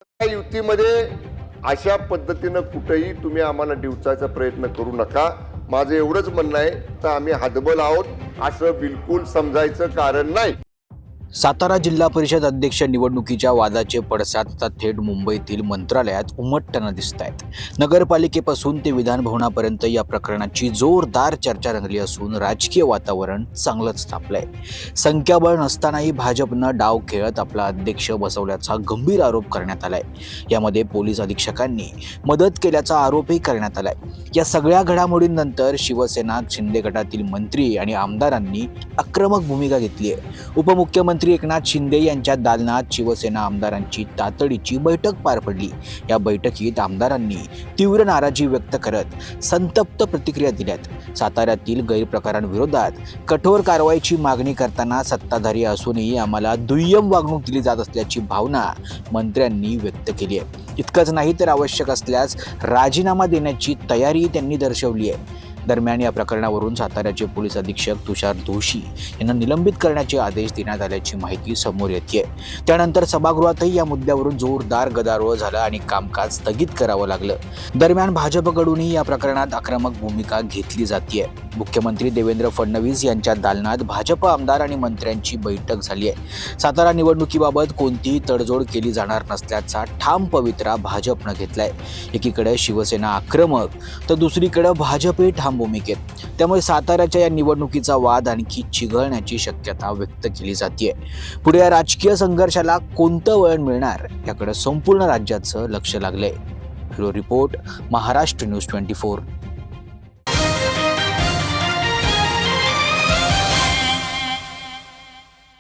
या युतीमध्ये अशा पद्धतीनं कुठेही तुम्ही आम्हाला डिवचायचा प्रयत्न करू नका. माझं एवढंच म्हणणं आहे, तर आम्ही हतबल आहोत असं बिलकुल समजायचं कारण नाही. सातारा जिल्हा परिषद अध्यक्ष निवडणुकीच्या वादाचे पडसाद आता थेट मुंबईतील मंत्रालयात उमटताना दिसत आहेत. नगरपालिकेपासून ते विधानभवनापर्यंत या प्रकरणाची जोरदार चर्चा रंगली असून राजकीय वातावरण चांगलंच तापलंय. संख्याबळ नसतानाही भाजपनं डाव खेळत आपला अध्यक्ष बसवल्याचा गंभीर आरोप करण्यात आलाय. यामध्ये पोलीस अधीक्षकांनी मदत केल्याचा आरोपही करण्यात आलाय. या सगळ्या घडामोडींनंतर शिवसेना शिंदे गटातील मंत्री आणि आमदारांनी आक्रमक भूमिका घेतली आहे. उपमुख्यमंत्री एकनाथ शिंदे यांच्या दालनात शिवसेना आमदारांची तातडीची बैठक पार पडली. या बैठकीत आमदारांनी तीव्र नाराजी व्यक्त करत संतप्त प्रतिक्रिया दिल्यात. साताऱ्यातील गैरप्रकारांविरोधात कठोर कारवाईची मागणी करताना सत्ताधारी असूनही आम्हाला दुय्यम वागणूक दिली जात असल्याची भावना मंत्र्यांनी व्यक्त केली आहे. इतकंच नाही तर आवश्यक असल्यास राजीनामा देण्याची तयारी त्यांनी दर्शवली आहे. दरम्यान या प्रकरणावरून साताऱ्याचे पोलीस अधीक्षक तुषार दोशी यांना निलंबित करण्याचे आदेश देण्यात आल्याची माहिती समोर येते. त्यानंतर सभागृहातही या मुद्द्यावरून जोरदार गदारोळ झाला आणि कामकाज स्थगित करावं लागलं. दरम्यान भाजपकडूनही या प्रकरणात आक्रमक भूमिका घेतली जाते. मुख्यमंत्री देवेंद्र फडणवीस यांच्या दालनात भाजप आमदार आणि मंत्र्यांची बैठक झाली आहे. सातारा निवडणुकीबाबत कोणतीही तडजोड केली जाणार नसल्याचा ठाम पवित्रा भाजपनं घेतलाय. एकीकडे शिवसेना आक्रमक तर दुसरीकडे भाजपही ठाम भूमिकेत. त्यामुळे साताऱ्याच्या या निवडणुकीचा वाद आणखी चिघळण्याची शक्यता व्यक्त केली जाते. पुढे या राजकीय संघर्षाला कोणतं वळण मिळणार याकडे संपूर्ण राज्याचं लक्ष लागलंय. Bureau report, Maharashtra news 24.